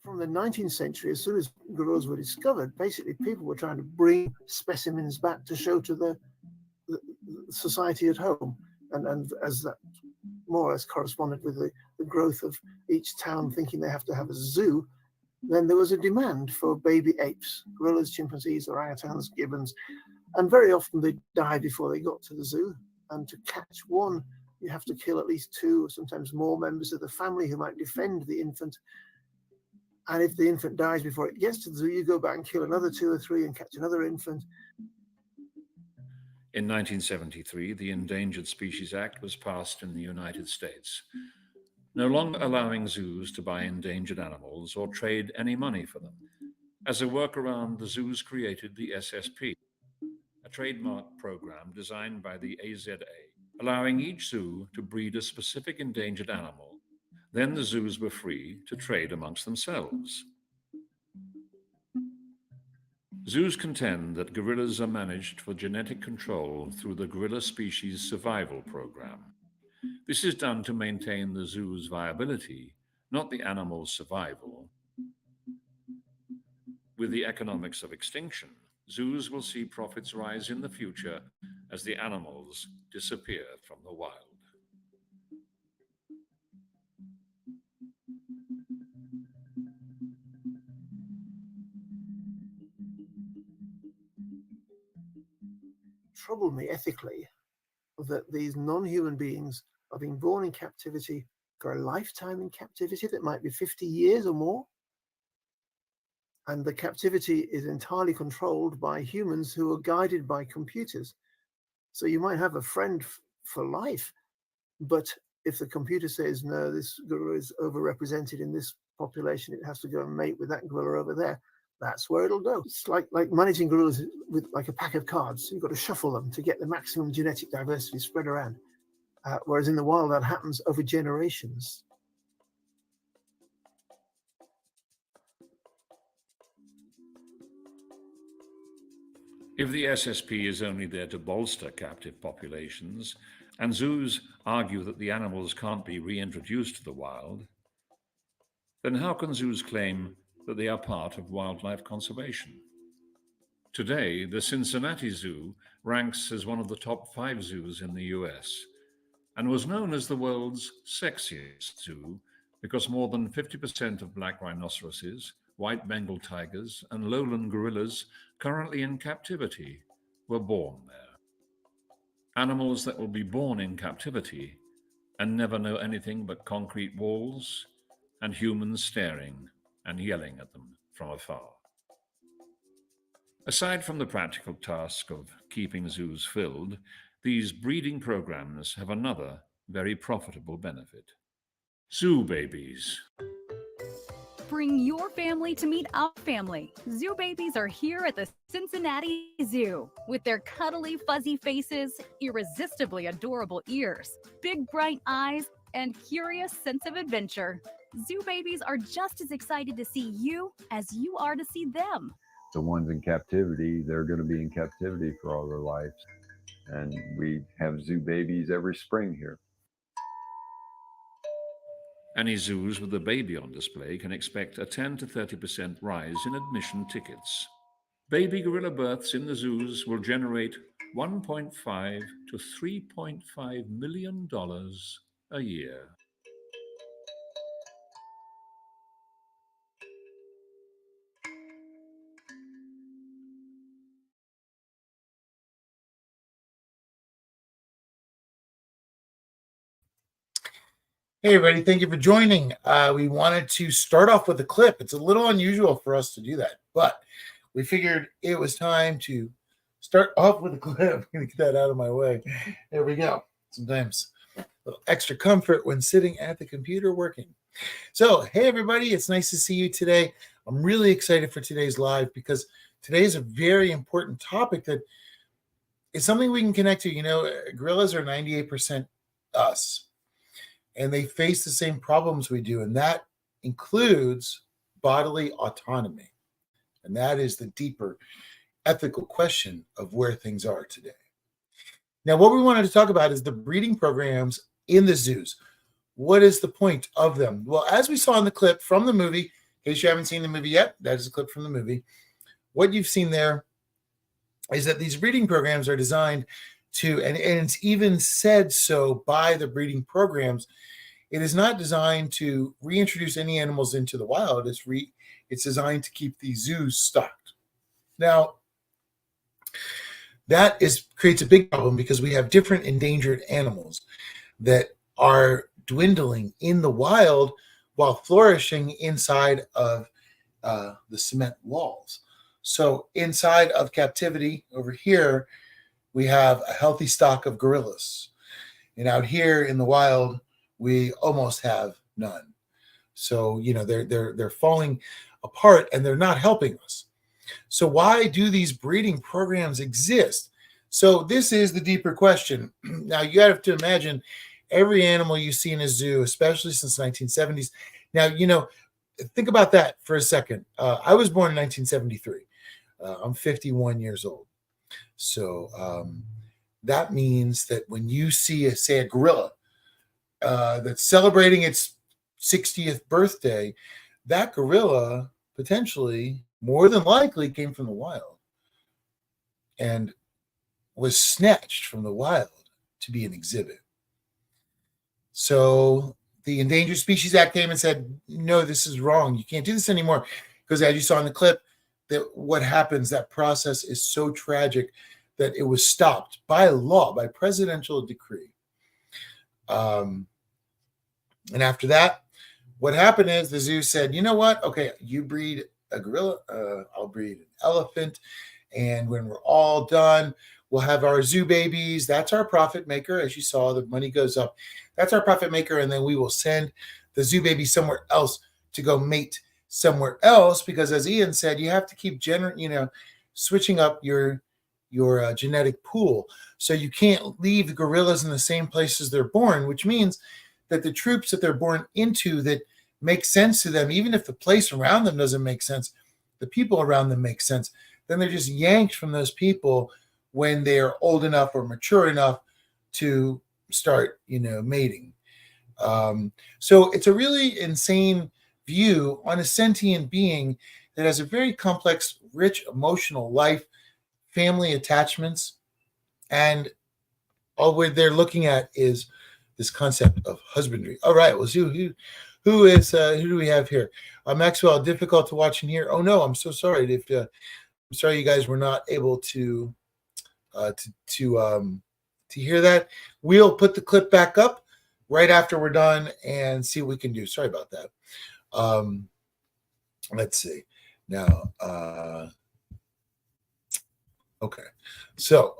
From the 19th century, as soon as gorillas were discovered, basically people were trying to bring specimens back to show to the society at home. And as that more or less corresponded with the growth of each town thinking they have to have a zoo, then there was a demand for baby apes, gorillas, chimpanzees, orangutans, gibbons, and very often they died before they got to the zoo. And to catch one, you have to kill at least two or sometimes more members of the family who might defend the infant. And if the infant dies before it gets to the zoo, you go back and kill another two or three and catch another infant. In 1973, the Endangered Species Act was passed in the United States, no longer allowing zoos to buy endangered animals or trade any money for them. As a workaround, the zoos created the SSP, a trademark program designed by the AZA, allowing each zoo to breed a specific endangered animal. Then the zoos were free to trade amongst themselves. Zoos contend that gorillas are managed for genetic control through the Gorilla Species Survival Program. This is done to maintain the zoo's viability, not the animal's survival. With the economics of extinction, zoos will see profits rise in the future as the animals disappear from the wild. Trouble me ethically that these non-human beings are being born in captivity for a lifetime in captivity that might be 50 years or more. And the captivity is entirely controlled by humans who are guided by computers. So you might have a friend for life, but if the computer says, no, this gorilla is overrepresented in this population, it has to go and mate with that gorilla over there, that's where it'll go. It's like managing gorillas with like a pack of cards. You've got to shuffle them to get the maximum genetic diversity spread around. Whereas in the wild, that happens over generations. If the SSP is only there to bolster captive populations, and zoos argue that the animals can't be reintroduced to the wild, then how can zoos claim that they are part of wildlife conservation? Today, the Cincinnati Zoo ranks as one of the top 5 zoos in the US and was known as the world's sexiest zoo because more than 50% of black rhinoceroses, white Bengal tigers, and lowland gorillas currently in captivity were born there. Animals that will be born in captivity and never know anything but concrete walls and humans staring and yelling at them from afar. Aside from the practical task of keeping zoos filled, these breeding programs have another very profitable benefit. Zoo babies. Bring your family to meet our family. Zoo babies are here at the Cincinnati Zoo with their cuddly, fuzzy faces, irresistibly adorable ears, big, bright eyes, and curious sense of adventure. Zoo babies are just as excited to see you as you are to see them. The ones in captivity, they're going to be in captivity for all their lives. And we have zoo babies every spring here. Any zoos with a baby on display can expect a 10 to 30% rise in admission tickets. Baby gorilla births in the zoos will generate $1.5 to $3.5 million a year. Hey, everybody. Thank you for joining. We wanted to start off with a clip. It's a little unusual for us to do that, but we figured it was time to start off with a clip. I'm going to get that out of my way. There we go. Sometimes a little extra comfort when sitting at the computer working. So, hey, everybody. It's nice to see you today. I'm really excited for today's live because today is a very important topic that is something we can connect to. You know, gorillas are 98% us. And they face the same problems we do, and that includes bodily autonomy. And that is the deeper ethical question of where things are today. Now, what we wanted to talk about is the breeding programs in the zoos. What is the point of them? Well, as we saw in the clip from the movie, in case you haven't seen the movie yet, that is a clip from the movie. What you've seen there is that these breeding programs are designed to, and it's even said so by the breeding programs, it is not designed to reintroduce any animals into the wild. It's designed to keep these zoos stocked. Now, that creates a big problem because we have different endangered animals that are dwindling in the wild while flourishing inside of the cement walls. So inside of captivity over here, we have a healthy stock of gorillas. And out here in the wild, we almost have none. So, they're falling apart and they're not helping us. So why do these breeding programs exist? So this is the deeper question. Now you have to imagine every animal you see in a zoo, especially since 1970s. Now, think about that for a second. I was born in 1973. I'm 51 years old. So that means that when you see, say, a gorilla that's celebrating its 60th birthday, that gorilla potentially, more than likely, came from the wild and was snatched from the wild to be an exhibit. So the Endangered Species Act came and said, no, this is wrong. You can't do this anymore. Because as you saw in the clip, that what happens, that process is so tragic that it was stopped by law, by presidential decree. And after that, what happened is the zoo said, you know what? Okay, you breed a gorilla, I'll breed an elephant. And when we're all done, we'll have our zoo babies. That's our profit maker. As you saw, the money goes up. That's our profit maker. And then we will send the zoo baby somewhere else to go mate somewhere else. Because as Ian said, you have to keep switching up your genetic pool. So you can't leave the gorillas in the same places they're born, which means that the troops that they're born into that make sense to them, even if the place around them doesn't make sense, the people around them make sense, then they're just yanked from those people when they are old enough or mature enough to start, mating. So it's a really insane view on a sentient being that has a very complex, rich, emotional life, family attachments, and all they're looking at is this concept of husbandry. All right, well, who do we have here? Maxwell, difficult to watch and hear. Oh no, I'm so sorry. I'm sorry you guys were not able to hear that. We'll put the clip back up right after we're done and see what we can do. Sorry about that. Let's see now. Okay. So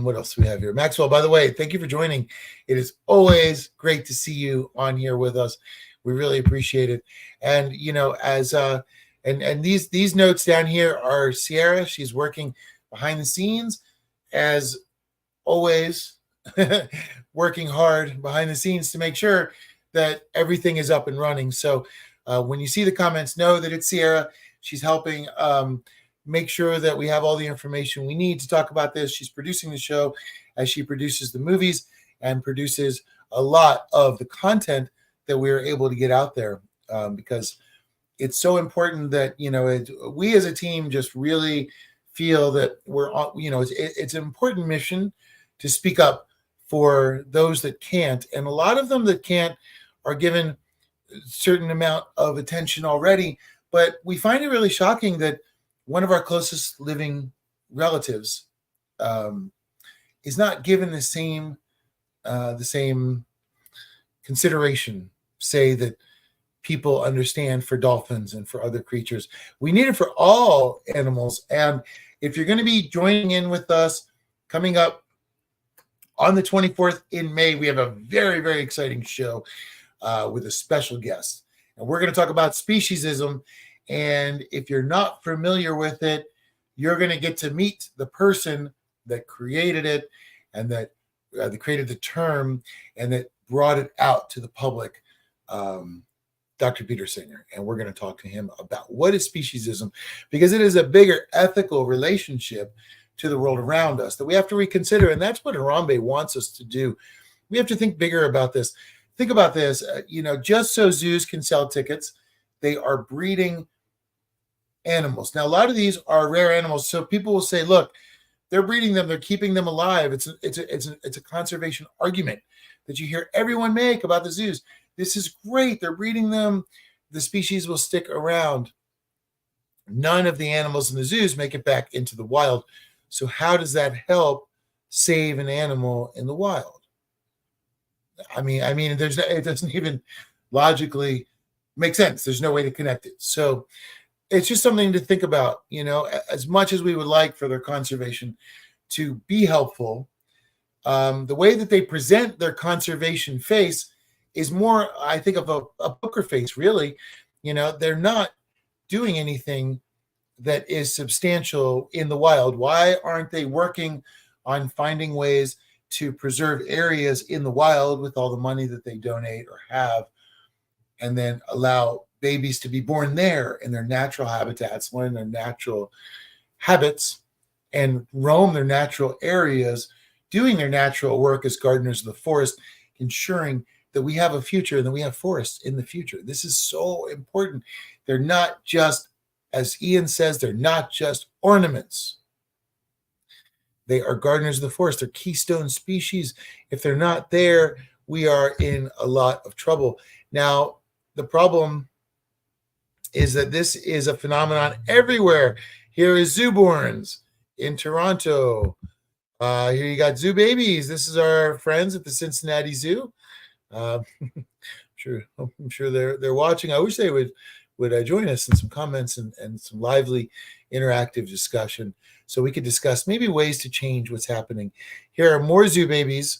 what else do we have here? Maxwell, by the way, thank you for joining. It is always great to see you on here with us. We really appreciate it. And, and these notes down here are Sierra. She's working behind the scenes as always, working hard behind the scenes to make sure that everything is up and running. So when you see the comments, know that it's Sierra. She's helping make sure that we have all the information we need to talk about this. She's producing the show as she produces the movies and produces a lot of the content that we're able to get out there because it's so important that, we as a team just really feel that we're, it's an important mission to speak up for those that can't. And a lot of them that can't are given a certain amount of attention already. But we find it really shocking that one of our closest living relatives is not given the same consideration, say, that people understand for dolphins and for other creatures. We need it for all animals. And if you're going to be joining in with us coming up on the 24th in May, we have a very, very exciting show with a special guest. And we're going to talk about speciesism. And if you're not familiar with it, you're going to get to meet the person that created it and that created the term and that brought it out to the public. Dr. Peter Singer, and we're going to talk to him about what is speciesism, because it is a bigger ethical relationship to the world around us that we have to reconsider. And that's what Harambe wants us to do. We have to think bigger about this. Think about this, just so zoos can sell tickets, they are breeding animals. Now, a lot of these are rare animals. So people will say, look, they're breeding them, they're keeping them alive. It's a conservation argument that you hear everyone make about the zoos. This is great. They're breeding them. The species will stick around. None of the animals in the zoos make it back into the wild. So how does that help save an animal in the wild? I mean, it doesn't even logically make sense. There's no way to connect it. So it's just something to think about, as much as we would like for their conservation to be helpful. The way that they present their conservation face is more, I think, of a poker face, really. They're not doing anything that is substantial in the wild. Why aren't they working on finding ways to preserve areas in the wild with all the money that they donate or have, and then allow babies to be born there in their natural habitats, learn their natural habits, and roam their natural areas, doing their natural work as gardeners of the forest, ensuring that we have a future and that we have forests in the future. This is so important. They're not just, as Ian says, they're not just ornaments. They are gardeners of the forest. They're keystone species. If they're not there, we are in a lot of trouble. Now, the problem is that this is a phenomenon everywhere. Here is Zooborns in Toronto. Here you got zoo babies. This is our friends at the Cincinnati Zoo. I'm sure they're watching. I wish they would join us in some comments and some lively interactive discussion, so we could discuss maybe ways to change what's happening. Here are more zoo babies.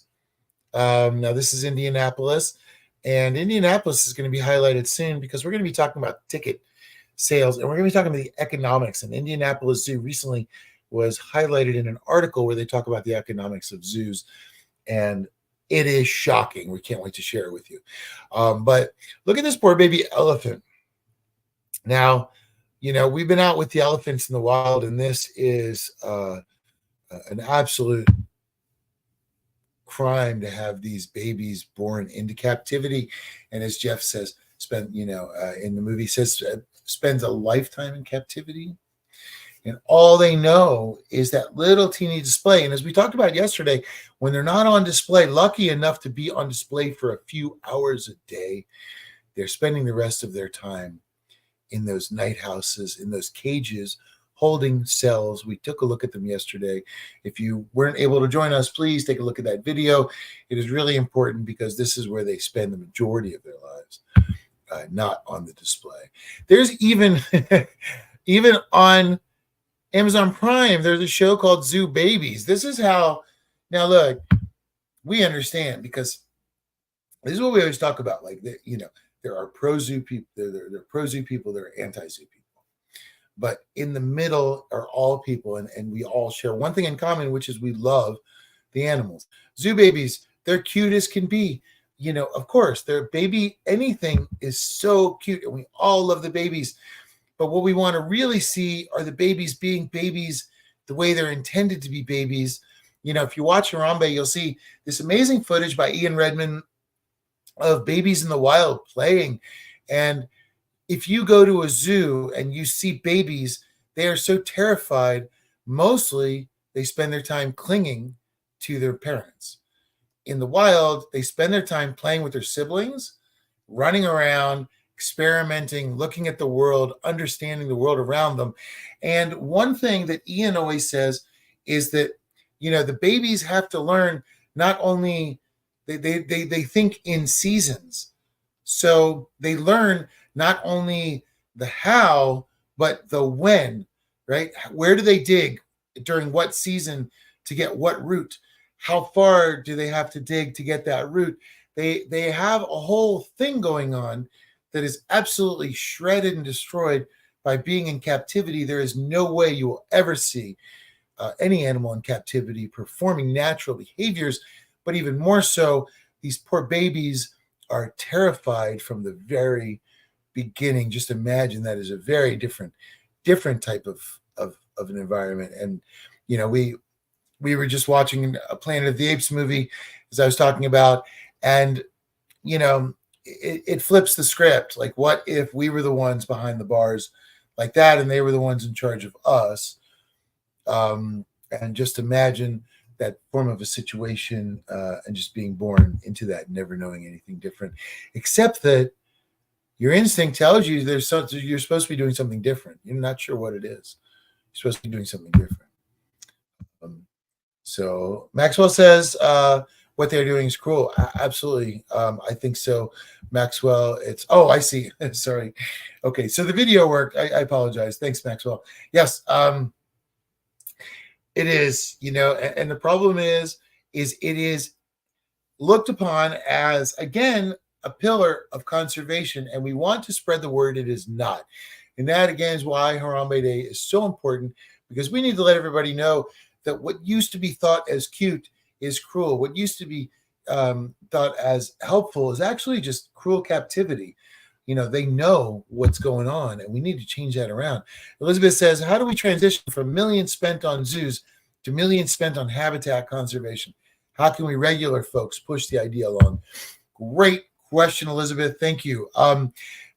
Now this is Indianapolis, and Indianapolis is going to be highlighted soon because we're going to be talking about ticket sales, and we're going to be talking about the economics. And Indianapolis Zoo recently was highlighted in an article where they talk about the economics of zoos, and it is shocking. We can't wait to share it with you. But look at this poor baby elephant. Now, we've been out with the elephants in the wild, and this is an absolute crime to have these babies born into captivity. And as Jeff says, in the movie says, spends a lifetime in captivity. And all they know is that little teeny display. And as we talked about yesterday, when they're not on display, lucky enough to be on display for a few hours a day, they're spending the rest of their time in those night houses, in those cages, holding cells. We took a look at them yesterday. If you weren't able to join us, please take a look at that video. It is really important because this is where they spend the majority of their lives, not on the display. There's even on Amazon Prime, there's a show called Zoo Babies. This is how, now look, we understand, because this is what we always talk about. Like, there are pro-zoo people, there are pro-zoo people, there are anti-zoo people. But in the middle are all people, and we all share one thing in common, which is we love the animals. Zoo babies, they're cute as can be. Of course, their baby, anything is so cute, and we all love the babies. But what we want to really see are the babies being babies the way they're intended to be babies. If you watch Harambe, you'll see this amazing footage by Ian Redmond of babies in the wild playing. And if you go to a zoo and you see babies, they are so terrified. Mostly, they spend their time clinging to their parents. In the wild, they spend their time playing with their siblings, running around, experimenting, looking at the world, understanding the world around them. And one thing that Ian always says is that, the babies have to learn, not only they think in seasons. So they learn not only the how, but the when, right? Where do they dig during what season to get what root? How far do they have to dig to get that root? They have a whole thing going on that is absolutely shredded and destroyed by being in captivity. There is no way you will ever see any animal in captivity performing natural behaviors, but even more so, these poor babies are terrified from the very beginning, just imagine that is a very different type of an environment. And we were just watching a Planet of the Apes movie, as I was talking about, and it flips the script. Like, what if we were the ones behind the bars like that, and they were the ones in charge of us? And just imagine that form of a situation, and just being born into that, never knowing anything different, except that your instinct tells you you're supposed to be doing something different. You're not sure what it is. You're supposed to be doing something different. So Maxwell says what they're doing is cruel. Absolutely. I think so, Maxwell. I see. Sorry. Okay, so the video worked. I apologize. Thanks, Maxwell. Yes, it is, and the problem is it is looked upon as, again, a pillar of conservation, and we want to spread the word it is not. And that, again, is why Harambe Day is so important, because we need to let everybody know that what used to be thought as cute is cruel. What used to be thought as helpful is actually just cruel captivity. They know what's going on, and we need to change that around. Elizabeth says, how do we transition from millions spent on zoos to millions spent on habitat conservation? How can we regular folks push the idea along? Great question, Elizabeth. Thank you.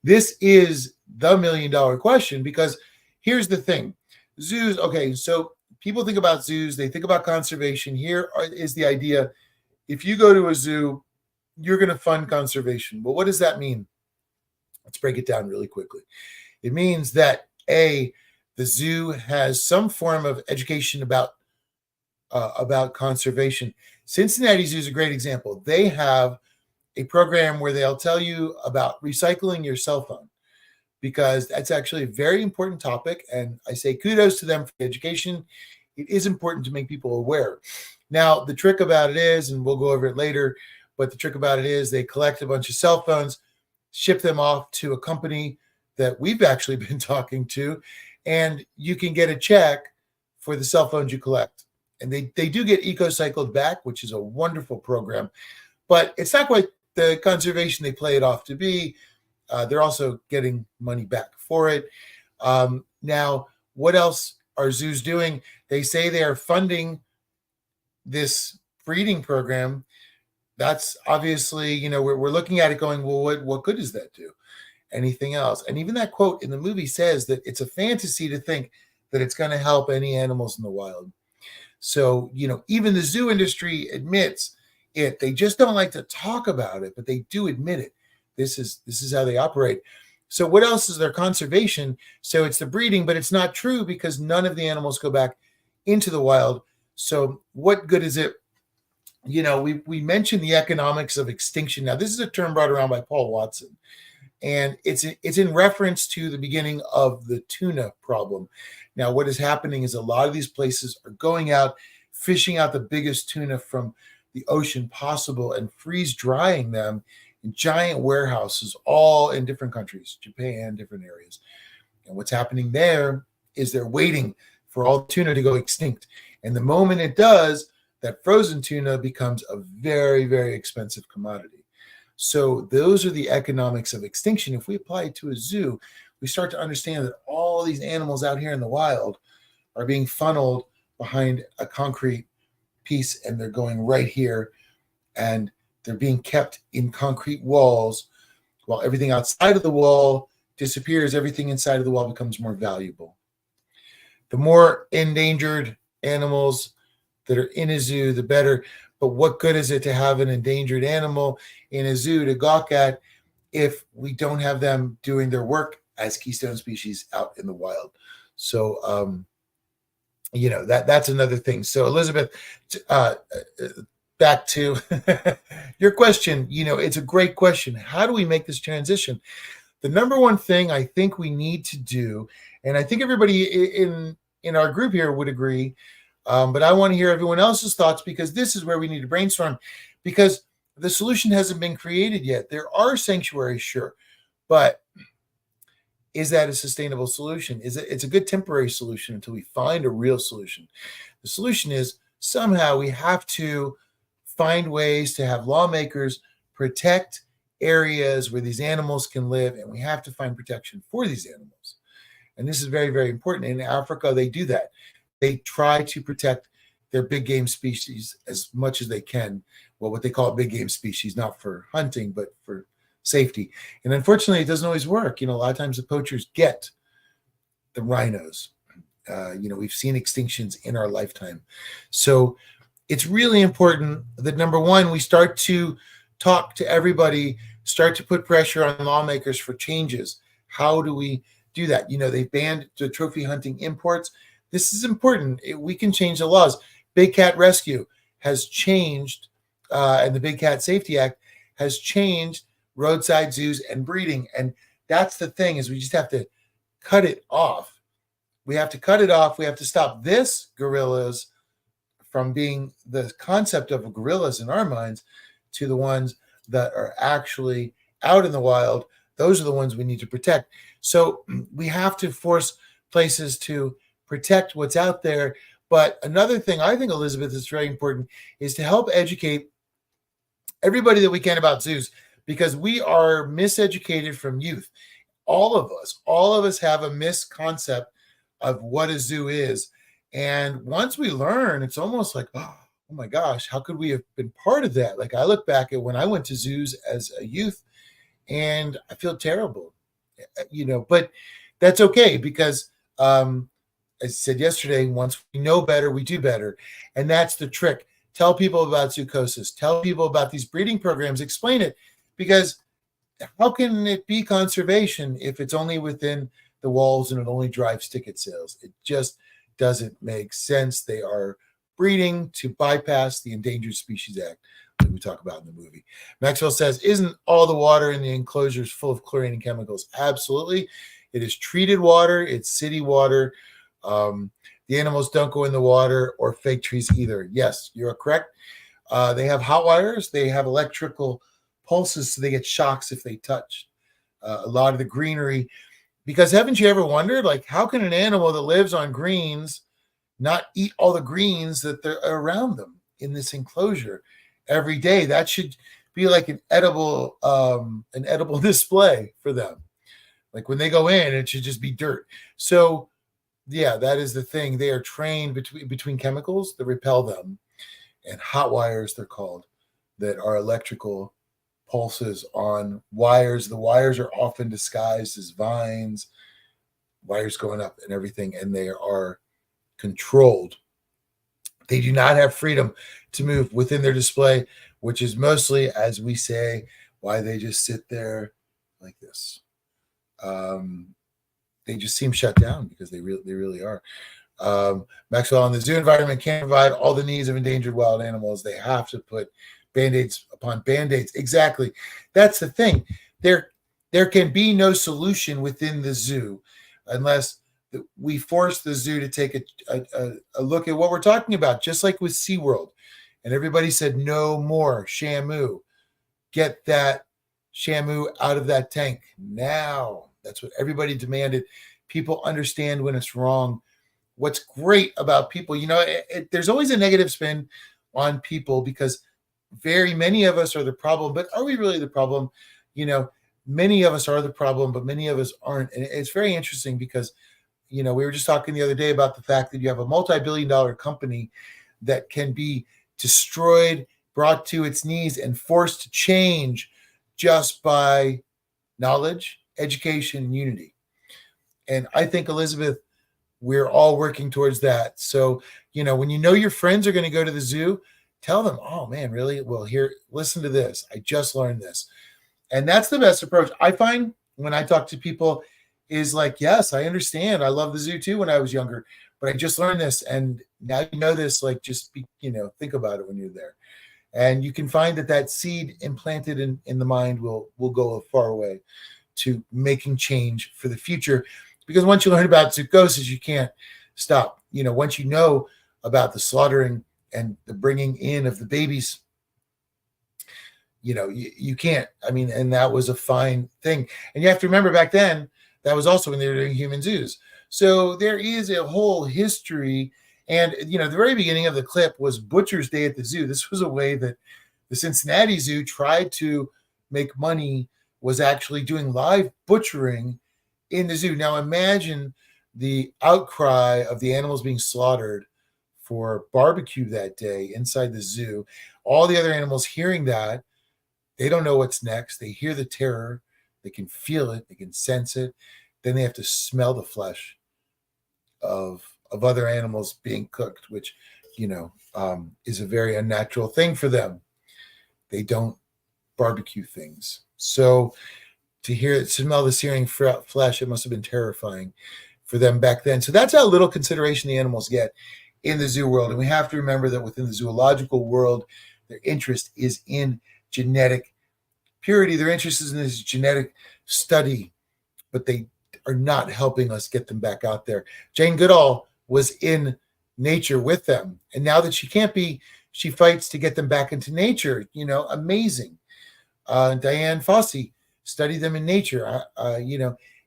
This is the $1 million question, because here's the thing. Zoos, okay, so people think about zoos, they think about conservation. Here is the idea. If you go to a zoo, you're going to fund conservation. Well, what does that mean? Let's break it down really quickly. It means that the zoo has some form of education about conservation. Cincinnati Zoo is a great example. They have a program where they'll tell you about recycling your cell phone, because that's actually a very important topic. And I say kudos to them for the education. It is important to make people aware. Now, the trick about it is, and we'll go over it later, but the trick about it is they collect a bunch of cell phones, ship them off to a company that we've actually been talking to, and you can get a check for the cell phones you collect. And they do get eco-cycled back, which is a wonderful program, but it's not quite the conservation they play it off to be. They're also getting money back for it. Now, what else are zoos doing? They say they are funding this breeding program. That's obviously, we're looking at it going, well, what good does that do? Anything else? And even that quote in the movie says that it's a fantasy to think that it's going to help any animals in the wild. So, even the zoo industry admits it. They just don't like to talk about it, but they do admit it. This is how they operate. So what else is their conservation? So it's the breeding, but it's not true, because none of the animals go back into the wild. So what good is it? We mentioned the economics of extinction. Now, this is a term brought around by Paul Watson, and it's in reference to the beginning of the tuna problem. Now, what is happening is a lot of these places are going out, fishing out the biggest tuna from the ocean possible, and freeze drying them in giant warehouses, all in different countries, Japan, different areas. And what's happening there is they're waiting for all the tuna to go extinct. And the moment it does, that frozen tuna becomes a very, very expensive commodity. So those are the economics of extinction. If we apply it to a zoo, we start to understand that all these animals out here in the wild are being funneled behind a concrete piece, and they're going right here, and they're being kept in concrete walls, while everything outside of the wall disappears. Everything inside of the wall becomes more valuable. The more endangered animals that are in a zoo, the better. But what good is it to have an endangered animal in a zoo to gawk at if we don't have them doing their work as keystone species out in the wild? So, that's another thing. So, Elizabeth, back to your question. It's a great question. How do we make this transition? The number one thing I think we need to do, and I think everybody in our group here would agree, but I want to hear everyone else's thoughts, because this is where we need to brainstorm, because the solution hasn't been created yet. There are sanctuaries, sure, but is that a sustainable solution? It's a good temporary solution until we find a real solution. The solution is somehow we have to find ways to have lawmakers protect areas where these animals can live, and we have to find protection for these animals. And this is very, very important. In Africa, they do that. They try to protect their big game species as much as they can. Well, what they call big game species, not for hunting, but for safety. And unfortunately, it doesn't always work. A lot of times the poachers get the rhinos. We've seen extinctions in our lifetime. So it's really important that, number one, we start to talk to everybody, start to put pressure on lawmakers for changes. How do we do that? They banned the trophy hunting imports. This is important. We can change the laws. Big Cat Rescue has changed, and the Big Cat Safety Act has changed roadside zoos and breeding. And that's the thing, is we just have to cut it off. We have to cut it off. We have to stop this gorillas from being the concept of gorillas in our minds to the ones that are actually out in the wild. Those are the ones we need to protect. So we have to force places to protect what's out there. But another thing I think, Elizabeth, is very important is to help educate everybody that we can about zoos, because we are miseducated from youth. All of us have a misconcept of what a zoo is. And once we learn, it's almost like, oh my gosh, how could we have been part of that? Like, I look back at when I went to zoos as a youth and I feel terrible, but that's okay, because as I said yesterday, once we know better, we do better. And that's the trick. Tell people about zoocosis. Tell people about these breeding programs. Explain it, because how can it be conservation if it's only within the walls and it only drives ticket sales? It just doesn't make sense. They are breeding to bypass the Endangered Species Act that we talk about in the movie. Maxwell says, isn't all the water in the enclosures full of chlorine and chemicals? Absolutely. It is treated water. It's city water. The animals don't go in the water or fake trees either. Yes, you're correct. They have hot wires. They have electrical pulses, so they get shocks if they touch a lot of the greenery. Because haven't you ever wondered, like, how can an animal that lives on greens not eat all the greens that are around them in this enclosure every day? That should be like an edible display for them. Like when they go in, it should just be dirt. So yeah, that is the thing. They are trained between chemicals that repel them, and hot wires, they're called, that are electrical pulses on wires. The wires are often disguised as vines, wires going up and everything, and they are controlled. They do not have freedom to move within their display, which is mostly, as we say, why they just sit there like this. They just seem shut down because they really are. Maxwell, in the zoo environment can't provide all the needs of endangered wild animals. They have to put Band-Aids upon Band-Aids. Exactly. That's the thing. There can be no solution within the zoo unless we force the zoo to take a look at what we're talking about, just like with SeaWorld. And everybody said, no more Shamu. Get that Shamu out of that tank now. That's what everybody demanded. People understand when it's wrong. What's great about people, there's always a negative spin on people because very many of us are the problem. But are we really the problem? Many of us are the problem, but many of us aren't. And it's very interesting because, we were just talking the other day about the fact that you have a multi-billion-dollar company that can be destroyed, brought to its knees, and forced to change just by knowledge, education, and unity. And I think, Elizabeth, we're all working towards that. So, when your friends are going to go to the zoo, tell them, oh man, really? Well, here, listen to this. I just learned this. And that's the best approach. I find when I talk to people is like, yes, I understand. I love the zoo too when I was younger, but I just learned this. And now you know this, like, just be, think about it when you're there. And you can find that seed implanted in the mind will go a far way to making change for the future. Because once you learn about zoocosis, you can't stop. Once you know about the slaughtering and the bringing in of the babies, you can't. And that was a fine thing. And you have to remember back then, that was also when they were doing human zoos. So there is a whole history. And, the very beginning of the clip was Butcher's Day at the Zoo. This was a way that the Cincinnati Zoo tried to make money was actually doing live butchering in the zoo. Now imagine the outcry of the animals being slaughtered for barbecue that day inside the zoo. All the other animals hearing that, they don't know what's next. They hear the terror, they can feel it, they can sense it. Then they have to smell the flesh of other animals being cooked, which, is a very unnatural thing for them. They don't barbecue things. So to smell the searing flesh, it must have been terrifying for them back then. So that's how little consideration the animals get in the zoo world. And we have to remember that within the zoological world, their interest is in genetic purity. Their interest is in this genetic study, but they are not helping us get them back out there. Jane Goodall was in nature with them. And now that she can't be, she fights to get them back into nature. Amazing. Diane Fossey studied them in nature.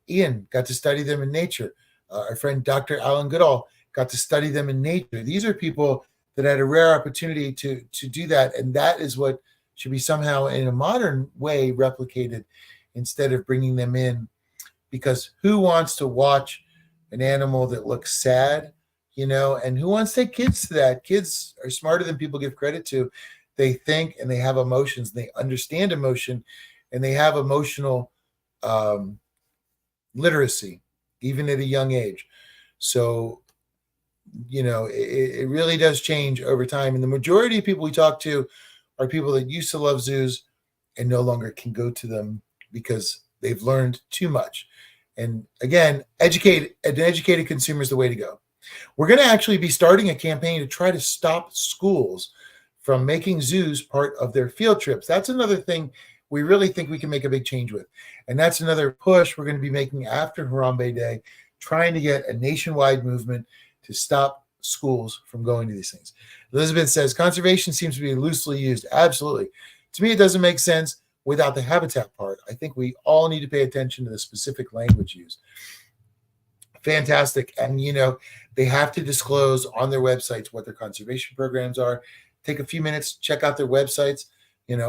Ian got to study them in nature. Our friend Dr. Alan Goodall got to study them in nature. These are people that had a rare opportunity to do that. And that is what should be somehow in a modern way replicated instead of bringing them in. Because who wants to watch an animal that looks sad, and who wants to take kids to that? Kids are smarter than people give credit to. They think and they have emotions. They understand emotion, and they have emotional literacy, even at a young age. So, it really does change over time. And the majority of people we talk to are people that used to love zoos and no longer can go to them because they've learned too much. And again, an educated consumer is the way to go. We're going to actually be starting a campaign to try to stop schools from making zoos part of their field trips. That's another thing we really think we can make a big change with. And that's another push we're going to be making after Harambe Day, trying to get a nationwide movement to stop schools from going to these things. Elizabeth says, conservation seems to be loosely used. Absolutely. To me, it doesn't make sense without the habitat part. I think we all need to pay attention to the specific language used. Fantastic. And, they have to disclose on their websites what their conservation programs are. Take a few minutes, check out their websites, and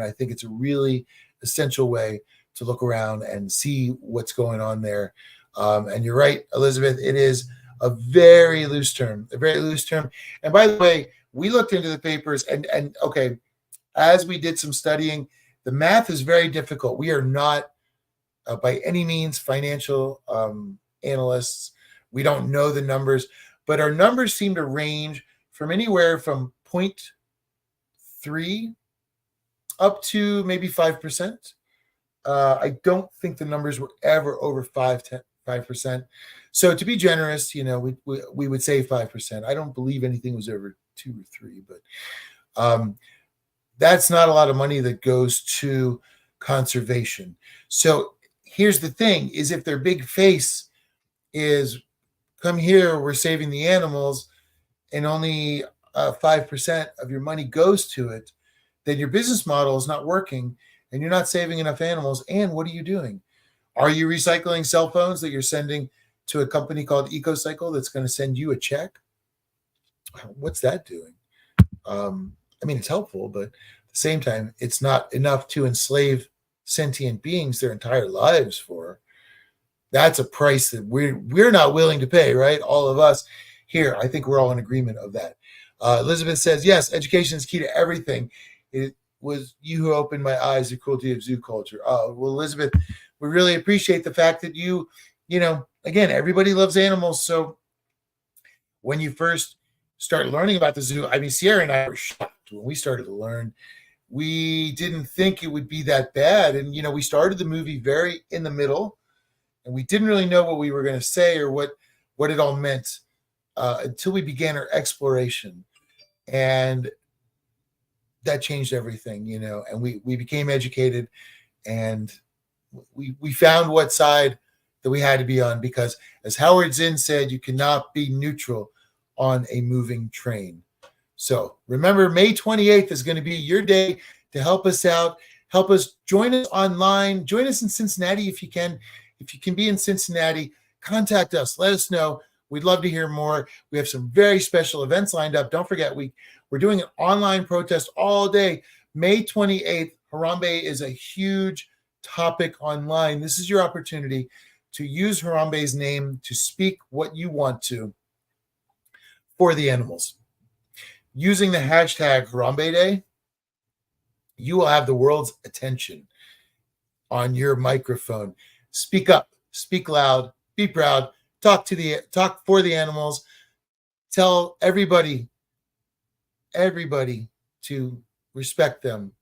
I think it's a really essential way to look around and see what's going on there. And you're right, Elizabeth, it is a very loose term. And by the way, we looked into the papers and okay, as we did some studying, the math is very difficult. We are not by any means financial analysts. We don't know the numbers, but our numbers seem to range from anywhere from 0.3 up to maybe 5%. I don't think the numbers were ever over 5%. So to be generous, we would say 5%. I don't believe anything was over 2 or 3, but that's not a lot of money that goes to conservation. So here's the thing, is if their big face is, come here, we're saving the animals, and only 5% of your money goes to it, then your business model is not working and you're not saving enough animals. And what are you doing? Are you recycling cell phones that you're sending to a company called EcoCycle that's going to send you a check? What's that doing? It's helpful, but at the same time, it's not enough to enslave sentient beings their entire lives for. That's a price that we're not willing to pay, right? All of us here, I think we're all in agreement of that. Elizabeth says, yes, education is key to everything. It was you who opened my eyes to the cruelty of zoo culture. Well, Elizabeth, we really appreciate the fact that again, everybody loves animals. So when you first start learning about the zoo, Sierra and I were shocked when we started to learn. We didn't think it would be that bad. And, we started the movie very in the middle, and we didn't really know what we were going to say or what it all meant until we began our exploration. And that changed everything, and we became educated, and we found what side that we had to be on, because as Howard Zinn said, you cannot be neutral on a moving train. So remember, May 28th is going to be your day to help us out. Help us, join us online, join us in Cincinnati if you can. If you can be in Cincinnati, contact us, let us know. We'd love to hear more. We have some very special events lined up. Don't forget, we're doing an online protest all day, May 28th, Harambe is a huge topic online. This is your opportunity to use Harambe's name to speak what you want to for the animals. Using the hashtag Harambe Day, you will have the world's attention on your microphone. Speak up, speak loud, be proud, talk for the animals. Tell everybody to respect them,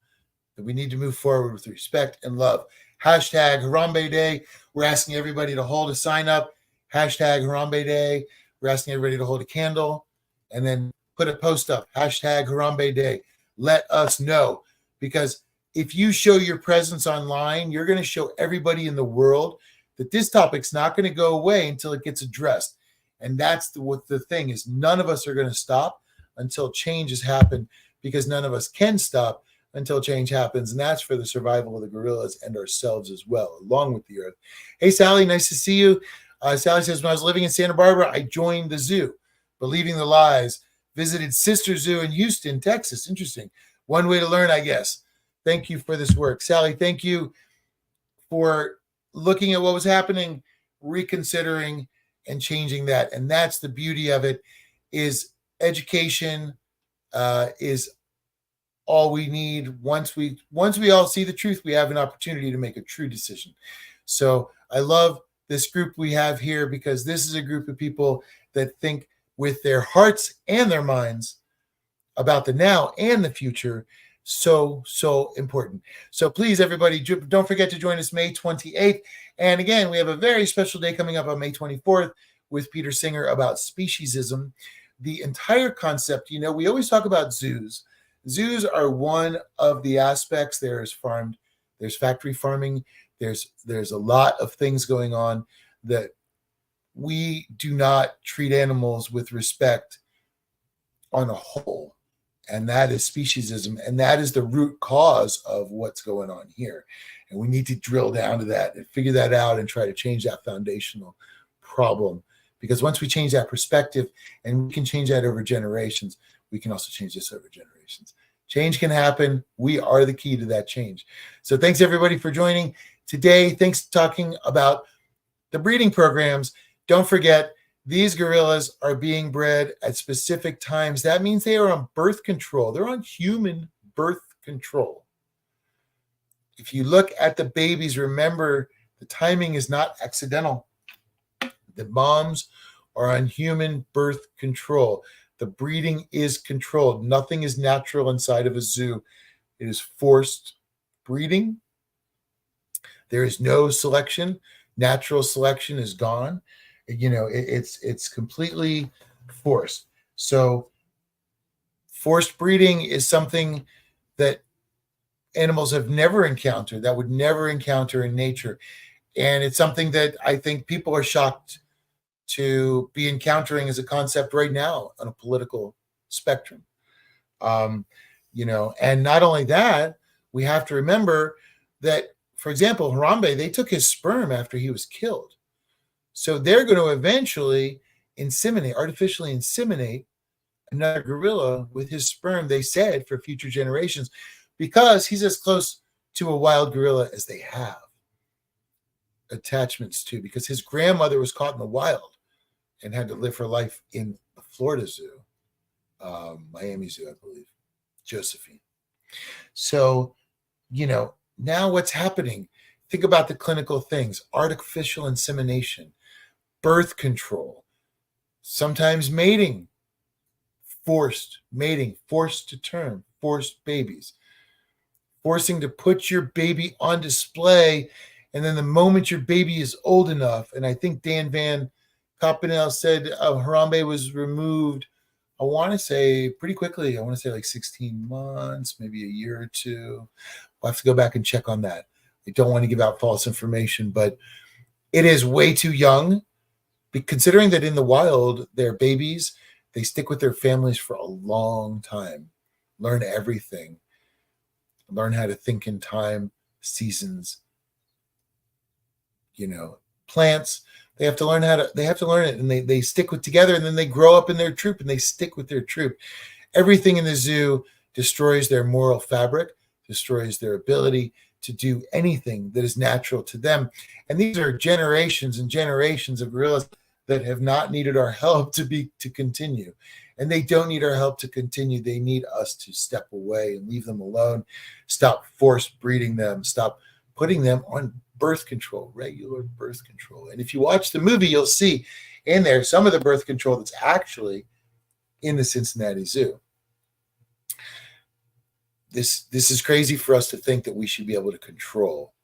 that we need to move forward with respect and love. Hashtag Harambe Day. We're asking everybody to hold a sign up. Hashtag Harambe Day. We're asking everybody to hold a candle and then put a post up. Hashtag Harambe Day. Let us know, because if you show your presence online, you're going to show everybody in the world that this topic's not going to go away until it gets addressed. And that's what the thing is. None of us are going to stop until change has happened, because none of us can stop until change happens. And that's for the survival of the gorillas and ourselves as well, along with the earth. Hey, Sally, nice to see you. Sally says, when I was living in Santa Barbara, I joined the zoo, believing the lies, visited Sister Zoo in Houston, Texas. Interesting. One way to learn, I guess. Thank you for this work. Sally, thank you for looking at what was happening, reconsidering, and changing that. And that's the beauty of it, is education is all we need. Once we all see the truth, we have an opportunity to make a true decision. So I love this group we have here, because this is a group of people that think with their hearts and their minds about the now and the future. So important. So please, everybody, don't forget to join us May 28th. And again, we have a very special day coming up on May 24th with Peter Singer about speciesism. The entire concept, we always talk about zoos. Zoos are one of the aspects. There's factory farming. There's a lot of things going on that we do not treat animals with respect on a whole. And that is speciesism. And that is the root cause of what's going on here. And we need to drill down to that and figure that out and try to change that foundational problem. Because once we change that perspective, and we can change that over generations, we can also change this over generations. Change can happen. We are the key to that change. So thanks, everybody, for joining today. Thanks for talking about the breeding programs. Don't forget, these gorillas are being bred at specific times. That means they are on birth control. They're on human birth control. If you look at the babies, remember the timing is not accidental. The moms are on human birth control. The breeding is controlled. Nothing is natural inside of a zoo. It is forced breeding. There is no selection. Natural selection is gone. It's completely forced. So forced breeding is something that animals have never encountered, that would never encounter in nature. And it's something that I think people are shocked to be encountering as a concept right now on a political spectrum. And not only that, we have to remember that, for example, Harambe, they took his sperm after he was killed. So they're going to eventually artificially inseminate another gorilla with his sperm, they said, for future generations, because he's as close to a wild gorilla as they have attachments to, because his grandmother was caught in the wild and had to live her life in the Florida Zoo, Miami Zoo, I believe, Josephine. So, now what's happening? Think about the clinical things: artificial insemination, birth control, sometimes mating, forced to term, forced babies, forcing to put your baby on display. And then the moment your baby is old enough, and I think Dan Van Koppenel said Harambe was removed, I want to say pretty quickly. I want to say like 16 months, maybe a year or two. We'll have to go back and check on that. I don't want to give out false information, but it is way too young, considering that in the wild, they're babies. They stick with their families for a long time, learn everything, learn how to think in time, seasons, plants. They have to learn it, and they stick together, and then they grow up in their troop and they stick with their troop. Everything in the zoo destroys their moral fabric, destroys their ability to do anything that is natural to them. And these are generations and generations of gorillas that have not needed our help to continue. And they don't need our help to continue. They need us to step away and leave them alone, stop force breeding them, stop putting them on birth control, regular birth control. And if you watch the movie, you'll see in there some of the birth control that's actually in the Cincinnati Zoo. This is crazy for us to think that we should be able to control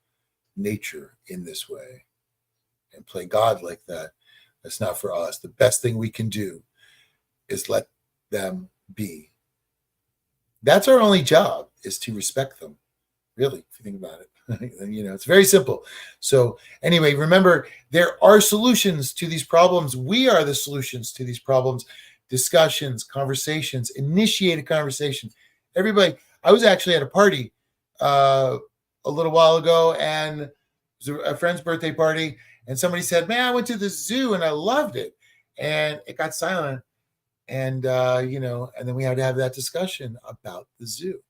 nature in this way and play God like that. That's not for us. The best thing we can do is let them be. That's our only job, is to respect them. Really, if you think about it. It's very simple. So anyway, remember, there are solutions to these problems. We are the solutions to these problems. Discussions, conversations, initiate a conversation. Everybody, I was actually at a party a little while ago, and it was a friend's birthday party, and somebody said, man, I went to the zoo and I loved it. And it got silent. And, and then we had to have that discussion about the zoo.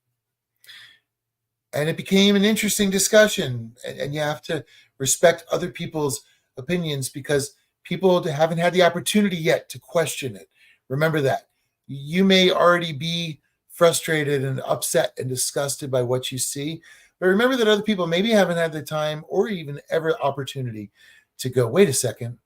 And it became an interesting discussion. And you have to respect other people's opinions, because people haven't had the opportunity yet to question it. Remember that. You may already be frustrated and upset and disgusted by what you see, but remember that other people maybe haven't had the time or even ever opportunity to go, wait a second,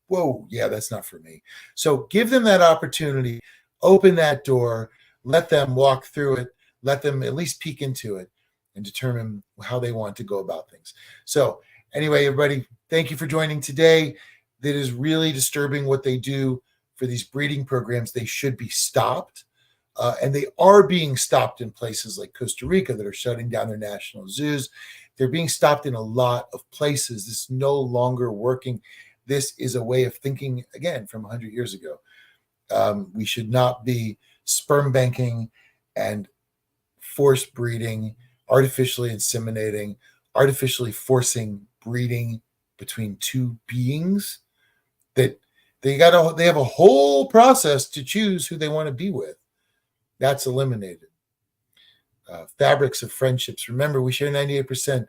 whoa, yeah, that's not for me. So give them that opportunity, open that door, let them walk through it, let them at least peek into it and determine how they want to go about things. So anyway, everybody, thank you for joining today. That is really disturbing what they do for these breeding programs. They should be stopped. And they are being stopped in places like Costa Rica that are shutting down their national zoos. They're being stopped in a lot of places. This is no longer working. This is a way of thinking, again, from 100 years ago. We should not be sperm banking and force breeding, artificially inseminating, artificially forcing breeding between two beings that they have a whole process to choose who they want to be with. That's eliminated. Fabrics of friendships. Remember, we share 98%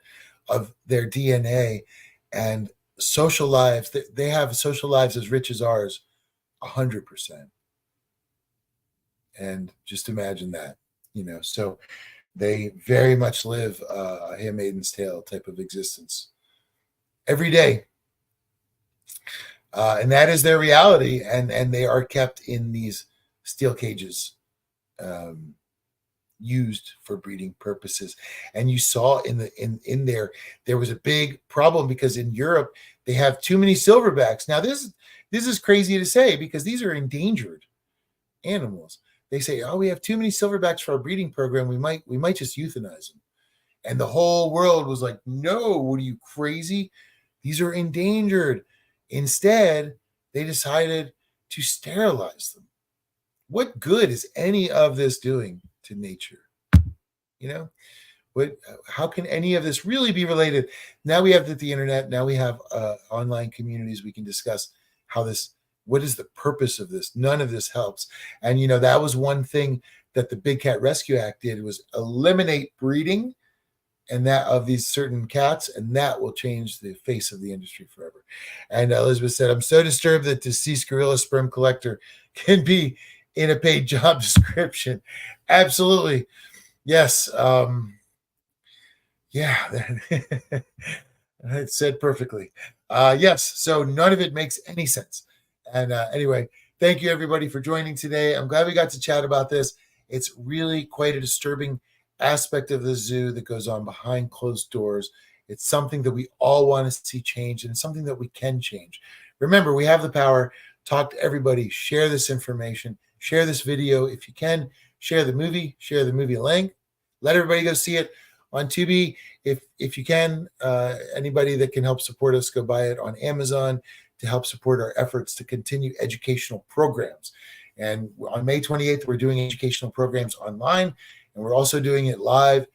of their DNA, and social lives. They have social lives as rich as ours, 100%. And just imagine that, So they very much live a Handmaid's Tale type of existence every day. And that is their reality. And they are kept in these steel cages, used for breeding purposes. And you saw in there was a big problem, because in Europe they have too many silverbacks. Now this is crazy to say, because these are endangered animals. They say, oh, we have too many silverbacks for our breeding program. We might just euthanize them. And the whole world was like, no, what are you, crazy? These are endangered. Instead, they decided to sterilize them. What good is any of this doing to nature? How can any of this really be related? Now we have the internet. Now we have online communities. We can discuss what is the purpose of this? None of this helps. And, that was one thing that the Big Cat Rescue Act did, was eliminate breeding and that of these certain cats, and that will change the face of the industry forever. And Elizabeth said, I'm so disturbed that deceased gorilla sperm collector can be in a paid job description. Absolutely. Yes. Yeah. It said perfectly. Yes. So none of it makes any sense. And anyway, thank you everybody for joining today. I'm glad we got to chat about this. It's really quite a disturbing aspect of the zoo that goes on behind closed doors. It's something that we all want to see change, and it's something that we can change. Remember, we have the power. Talk to everybody. Share this information. Share this video. If you can, share the movie link. Let everybody go see it on Tubi. If you can, anybody that can help support us, go buy it on Amazon to help support our efforts to continue educational programs. And on May 28th, we're doing educational programs online, and we're also doing it live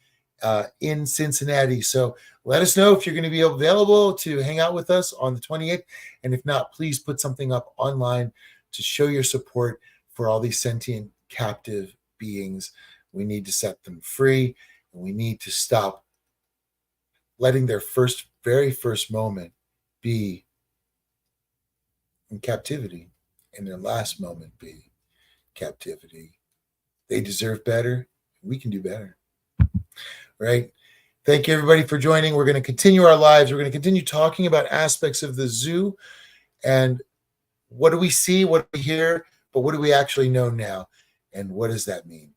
in Cincinnati. So let us know if you're going to be available to hang out with us on the 28th. And if not, please put something up online to show your support for all these sentient captive beings We need to set them free, and we need to stop letting their very first moment be in captivity and their last moment be captivity. They deserve better. We can do better. Right? Thank you, everybody, for joining. We're going to continue our lives. We're going to continue talking about aspects of the zoo and what do we see, what do we hear, but what do we actually know now, and what does that mean?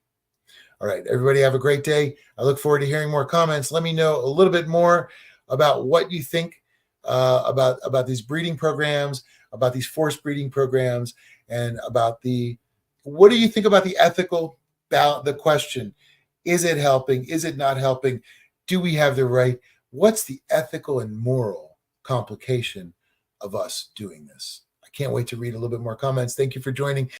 All right, everybody have a great day. I look forward to hearing more comments. Let me know a little bit more about what you think about these breeding programs, about these forced breeding programs, and about what do you think about the ethical, the question, is it helping? Is it not helping? Do we have the right? What's the ethical and moral complication of us doing this? I can't wait to read a little bit more comments. Thank you for joining.